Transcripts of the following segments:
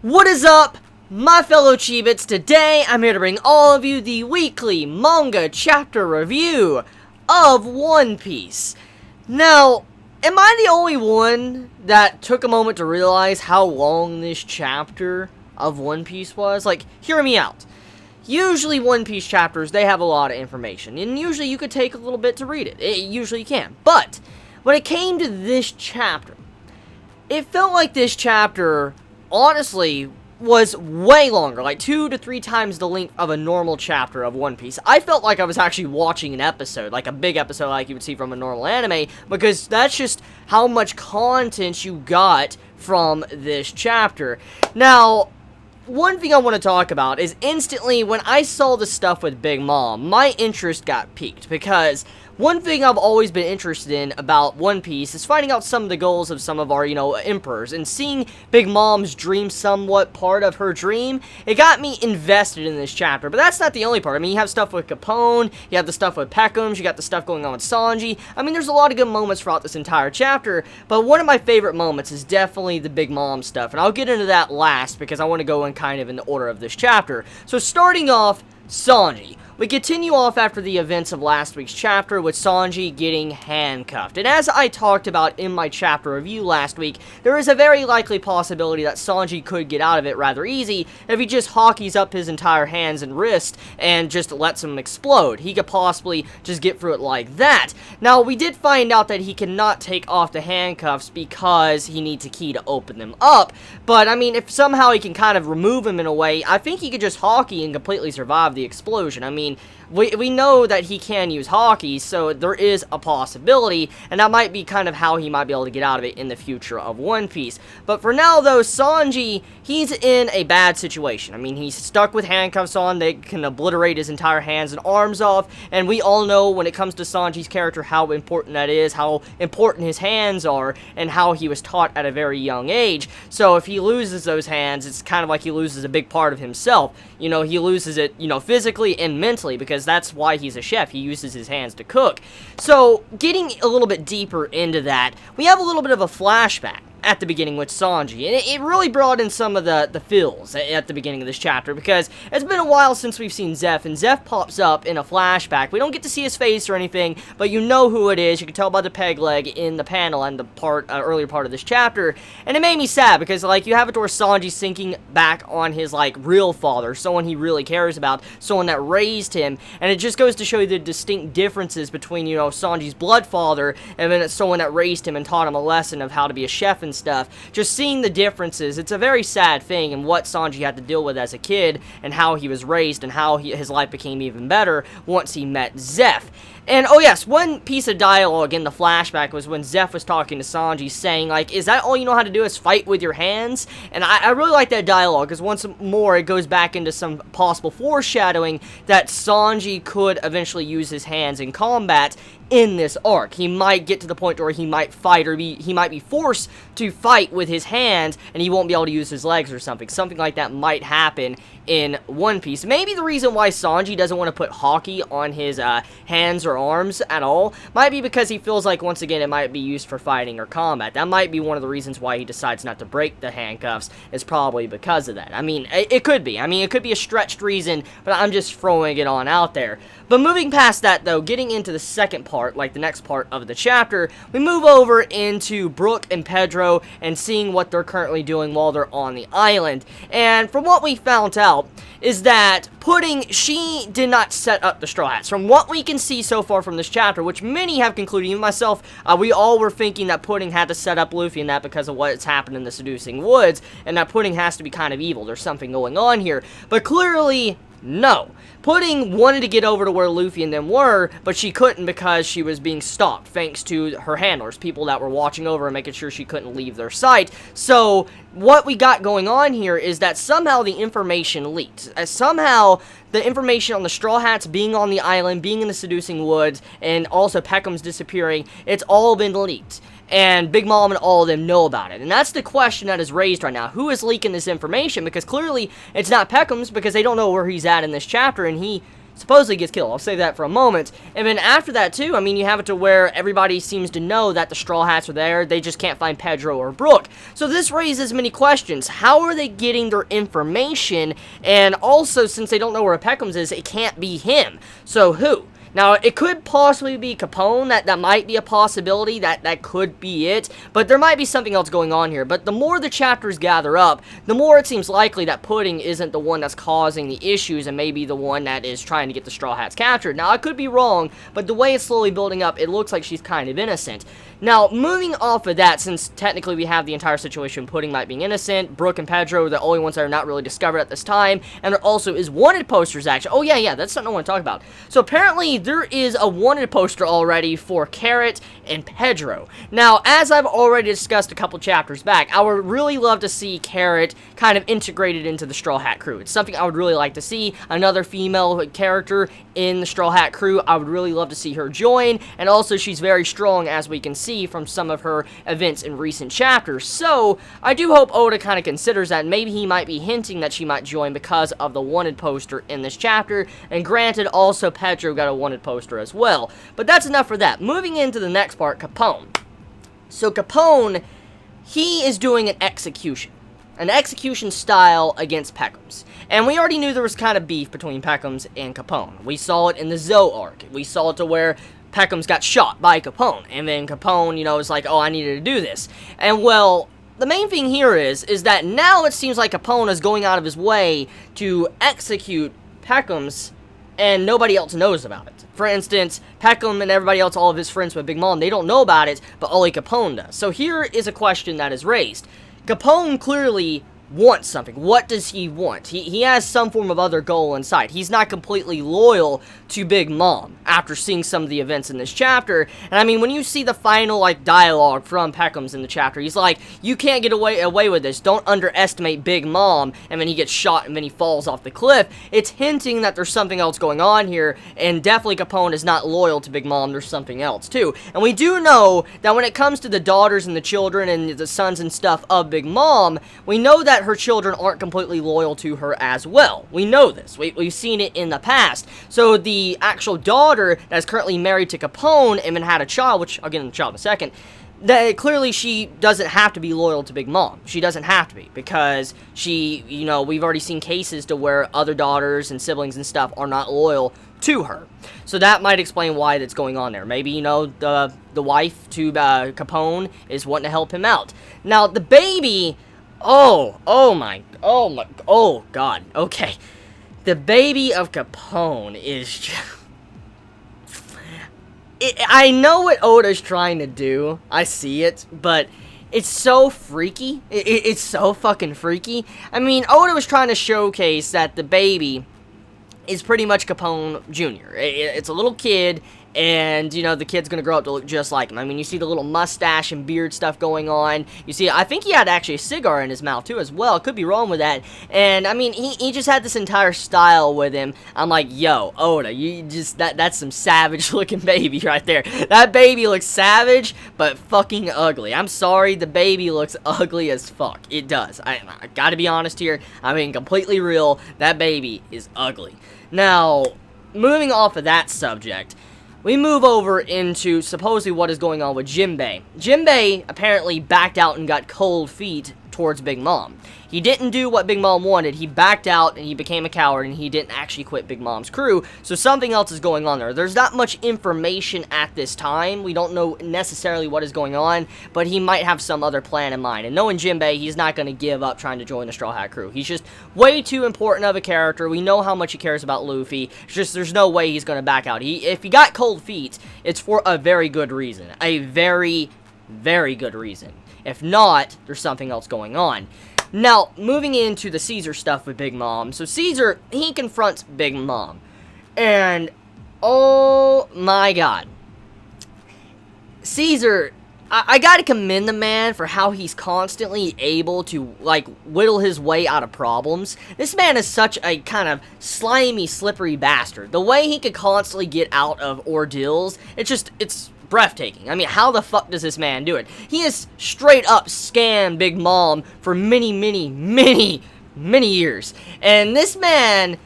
What is up, my fellow Chibits? Today, I'm here to bring all of you the weekly manga chapter review of One Piece. Now, am I the only one that took a moment to realize how long this chapter of One Piece was? Like, hear me out. Usually One Piece chapters, they have a lot of information, and usually you could take a little bit to read it. Usually you can. But, when it came to this chapter, it felt like this chapter, honestly, was way longer, like 2 to 3 times the length of a normal chapter of One Piece. I felt like I was actually watching an episode, like a big episode like you would see from a normal anime, because that's just how much content you got from this chapter. Now, one thing I want to talk about is instantly when I saw the stuff with Big Mom, my interest got piqued, because one thing I've always been interested in about One Piece is finding out some of the goals of some of our, emperors, and seeing Big Mom's dream somewhat part of her dream, it got me invested in this chapter. But that's not the only part. I mean, you have stuff with Capone, you have the stuff with Peckham's, you got the stuff going on with Sanji. I mean, there's a lot of good moments throughout this entire chapter, but one of my favorite moments is definitely the Big Mom stuff, and I'll get into that last because I want to go in kind of in the order of this chapter. So starting off, Sanji. We continue off after the events of last week's chapter with Sanji getting handcuffed. And as I talked about in my chapter review last week, there is a very likely possibility that Sanji could get out of it rather easy if he just hockeys up his entire hands and wrist and just lets them explode. He could possibly just get through it like that. Now, we did find out that he cannot take off the handcuffs because he needs a key to open them up. But, I mean, if somehow he can kind of remove them in a way, I think he could just hockey and completely survive the explosion. I mean, we know that he can use hockey, so there is a possibility, and that might be kind of how he might be able to get out of it in the future of One Piece. But for now, though, Sanji, he's in a bad situation. I mean, he's stuck with handcuffs on. They can obliterate his entire hands and arms off, and we all know when it comes to Sanji's character how important that is, how important his hands are, and how he was taught at a very young age. So if he loses those hands, it's kind of like he loses a big part of himself. He loses it, physically and mentally, because that's why he's a chef. He uses his hands to cook. So, getting a little bit deeper into that, we have a little bit of a flashback at the beginning with Sanji, and it really brought in some of the feels at the beginning of this chapter, because it's been a while since we've seen Zeph, and Zeph pops up in a flashback. We don't get to see his face or anything, but you know who it is. You can tell by the peg leg in the panel and the earlier part of this chapter, and it made me sad, because, you have it to where Sanji's thinking back on his, real father, someone he really cares about, someone that raised him, and it just goes to show you the distinct differences between, Sanji's blood father, and then it's someone that raised him and taught him a lesson of how to be a chef and stuff. Just seeing the differences, it's a very sad thing, and what Sanji had to deal with as a kid, and how he was raised, and how his life became even better once he met Zeph. And, oh yes, one piece of dialogue in the flashback was when Zeph was talking to Sanji, saying, is that all you know how to do is fight with your hands? And I really like that dialogue, because once more, it goes back into some possible foreshadowing that Sanji could eventually use his hands in combat in this arc. He might get to the point where he might fight, or he might be forced to fight with his hands, and he won't be able to use his legs or something. Something like that might happen in One Piece. Maybe the reason why Sanji doesn't want to put hockey on his hands or arms at all might be because he feels like, once again, it might be used for fighting or combat. That might be one of the reasons why he decides not to break the handcuffs, is probably because of that. I mean, it could be. I mean, it could be a stretched reason, but I'm just throwing it on out there. But moving past that, though, getting into the second part, the next part of the chapter, we move over into Brook and Pedro and seeing what they're currently doing while they're on the island. And from what we found out is that Pudding, she did not set up the Straw Hats. From what we can see so far from this chapter, which many have concluded, even myself, we all were thinking that Pudding had to set up Luffy and that because of what's happened in the Seducing Woods, and that Pudding has to be kind of evil. There's something going on here. But clearly, no. Pudding wanted to get over to where Luffy and them were, but she couldn't because she was being stalked, thanks to her handlers, people that were watching over and making sure she couldn't leave their sight. So, what we got going on here is that somehow the information leaked. Somehow, the information on the Straw Hats being on the island, being in the Seducing Woods, and also Peckham's disappearing, it's all been leaked. And Big Mom and all of them know about it. And that's the question that is raised right now. Who is leaking this information? Because clearly, it's not Peckham's, because they don't know where he's at in this chapter, and he supposedly gets killed. I'll say that for a moment. And then after that, too, I mean, you have it to where everybody seems to know that the Straw Hats are there. They just can't find Pedro or Brooke. So this raises many questions. How are they getting their information? And also, since they don't know where Peckham's is, it can't be him. So who? Now, it could possibly be Capone, that might be a possibility, that could be it, but there might be something else going on here. But the more the chapters gather up, the more it seems likely that Pudding isn't the one that's causing the issues and maybe the one that is trying to get the Straw Hats captured. Now, I could be wrong, but the way it's slowly building up, it looks like she's kind of innocent. Now, moving off of that, since technically we have the entire situation, Pudding might be innocent, Brooke and Pedro are the only ones that are not really discovered at this time, and there also is wanted posters, actually. Oh, yeah, that's something I want to talk about. So, apparently, there is a wanted poster already for Carrot and Pedro. Now, as I've already discussed a couple chapters back, I would really love to see Carrot kind of integrated into the Straw Hat crew. It's something I would really like to see. Another female character in the Straw Hat crew, I would really love to see her join, and also she's very strong, as we can see from some of her events in recent chapters. So, I do hope Oda kind of considers that. Maybe he might be hinting that she might join because of the wanted poster in this chapter, and granted, also Pedro got a wanted poster as well. But that's enough for that. Moving into the next part, Capone. So Capone, he is doing an execution style against Peckham's. And we already knew there was kind of beef between Peckham's and Capone. We saw it in the Zoe arc. We saw it to where Peckham's got shot by Capone. And then Capone, you know, is like, oh, I needed to do this. And, well, the main thing here is that now it seems like Capone is going out of his way to execute Peckham's, and nobody else knows about it. For instance, Peckham and everybody else, all of his friends with Big Mom, they don't know about it, but only Capone does. So here is a question that is raised. Capone clearly wants something. What does he want? He has some form of other goal in sight. He's not completely loyal to Big Mom after seeing some of the events in this chapter. And I mean, when you see the final, like, dialogue from Peckham's in the chapter, he's like, you can't get away with this. Don't underestimate Big Mom. And then he gets shot and then he falls off the cliff. It's hinting that there's something else going on here, and definitely Capone is not loyal to Big Mom. There's something else, too. And we do know that when it comes to the daughters and the children and the sons and stuff of Big Mom, we know that her children aren't completely loyal to her as well. We know this. We've seen it in the past. So the actual daughter that is currently married to Capone and then had a child, which I'll get into the child in a second, that clearly she doesn't have to be loyal to Big Mom. She doesn't have to be, because she, you know, we've already seen cases to where other daughters and siblings and stuff are not loyal to her. So that might explain why that's going on there. Maybe, you know, the wife to Capone is wanting to help him out. Now, the baby, oh God, okay. The baby of Capone is just... I know what Oda's trying to do. I see it, but it's so freaky. It's so fucking freaky. I mean, Oda was trying to showcase that the baby is pretty much Capone Jr. It's a little kid, and, you know, the kid's gonna grow up to look just like him. I mean, you see the little mustache and beard stuff going on. You see, I think he had actually a cigar in his mouth, too, as well. Could be wrong with that. And, I mean, he just had this entire style with him. I'm like, yo, Oda, you just, that's some savage-looking baby right there. That baby looks savage, but fucking ugly. I'm sorry, the baby looks ugly as fuck. It does. I gotta be honest here. I mean, completely real. That baby is ugly. Now, moving off of that subject, we move over into supposedly what is going on with Jinbei. Jinbei apparently backed out and got cold feet towards Big Mom. He didn't do what Big Mom wanted. He backed out and he became a coward, and he didn't actually quit Big Mom's crew. So something else is going on there. There's not much information at this time. We don't know necessarily what is going on, but he might have some other plan in mind. And knowing Jinbei, he's not going to give up trying to join the Straw Hat crew. He's just way too important of a character. We know how much he cares about Luffy. It's just there's no way he's going to back out. If he got cold feet, it's for a very good reason. A very, very good reason. If not, there's something else going on. Now, moving into the Caesar stuff with Big Mom. So Caesar, he confronts Big Mom. And, oh my God. Caesar, I gotta commend the man for how he's constantly able to, like, whittle his way out of problems. This man is such a kind of slimy, slippery bastard. The way he could constantly get out of ordeals, it's breathtaking. I mean, how the fuck does this man do it? He has straight up scammed Big Mom for many years. And this man,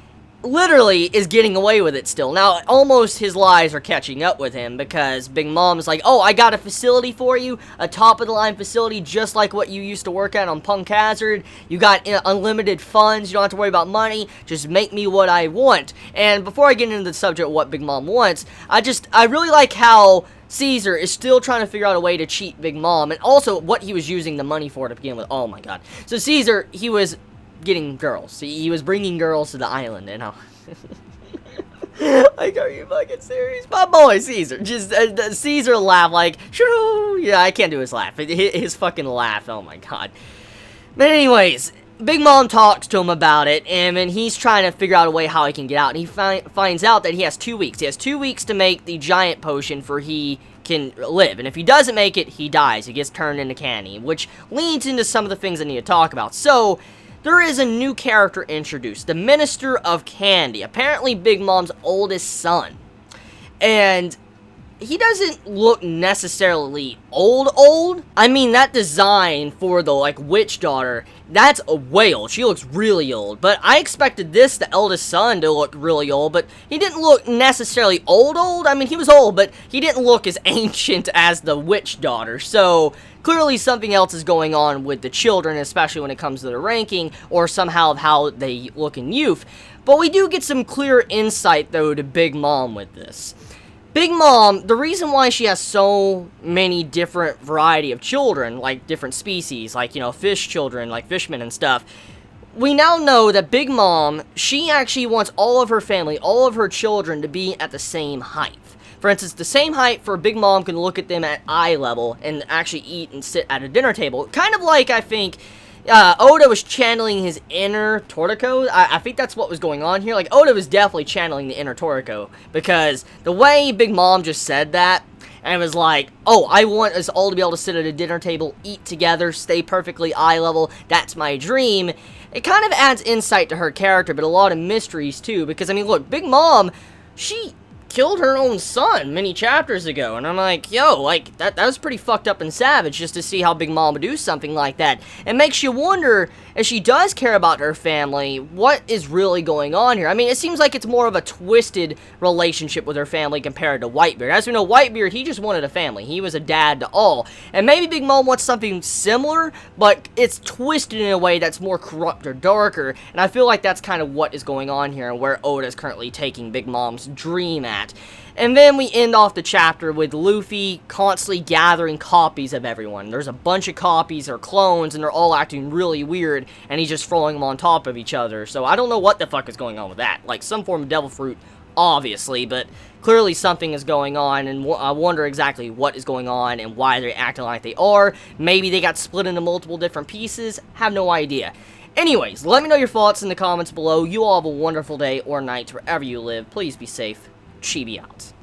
literally is getting away with it still. Now, almost his lies are catching up with him because Big Mom's like, oh, I got a facility for you, a top-of-the-line facility just like what you used to work at on Punk Hazard. You got unlimited funds, you don't have to worry about money, just make me what I want. And before I get into the subject of what Big Mom wants, I really like how Caesar is still trying to figure out a way to cheat Big Mom, and also what he was using the money for to begin with. Oh my god. So Caesar, he was getting girls. He was bringing girls to the island, and like, are you fucking serious? My boy Caesar, just Caesar laugh like, shoo. Yeah, I can't do his laugh. His fucking laugh. Oh my god. But anyways, Big Mom talks to him about it, and then he's trying to figure out a way how he can get out. And he finds out that he has 2 weeks. He has 2 weeks to make the giant potion for he can live. And if he doesn't make it, he dies. He gets turned into candy, which leads into some of the things I need to talk about. So there is a new character introduced, the Minister of Candy, apparently Big Mom's oldest son. And he doesn't look necessarily old. I mean, that design for the, like, witch daughter, that's a way old. She looks really old. But I expected this, the eldest son, to look really old, but he didn't look necessarily old. I mean, he was old, but he didn't look as ancient as the witch daughter. So clearly something else is going on with the children, especially when it comes to the ranking, or somehow of how they look in youth. But we do get some clear insight, though, to Big Mom with this. Big Mom, the reason why she has so many different variety of children, like different species, like, you know, fish children, like fishmen and stuff, we now know that Big Mom, she actually wants all of her family, all of her children to be at the same height. For instance, the same height for Big Mom can look at them at eye level and actually eat and sit at a dinner table. Kind of like, I think, Oda was channeling his inner Toriko. I think that's what was going on here. Like, Oda was definitely channeling the inner Toriko, because the way Big Mom just said that, and it was like, oh, I want us all to be able to sit at a dinner table, eat together, stay perfectly eye level, that's my dream. It kind of adds insight to her character, but a lot of mysteries too, because, I mean, look, Big Mom, she killed her own son many chapters ago, and I'm like, yo, like, that was pretty fucked up and savage just to see how Big Mom would do something like that. It makes you wonder, if she does care about her family, what is really going on here? I mean, it seems like it's more of a twisted relationship with her family compared to Whitebeard. As we know, Whitebeard, he just wanted a family. He was a dad to all. And maybe Big Mom wants something similar, but it's twisted in a way that's more corrupt or darker, and I feel like that's kind of what is going on here, and where Oda is currently taking Big Mom's dream at. And then we end off the chapter with Luffy constantly gathering copies of everyone. There's a bunch of copies or clones, and they're all acting really weird, and he's just throwing them on top of each other. So I don't know what the fuck is going on with that. Like, some form of devil fruit, obviously, but clearly something is going on, and I wonder exactly what is going on and why they're acting like they are. Maybe they got split into multiple different pieces. Have no idea. Anyways, let me know your thoughts in the comments below. You all have a wonderful day or night wherever you live. Please be safe. Chibi out.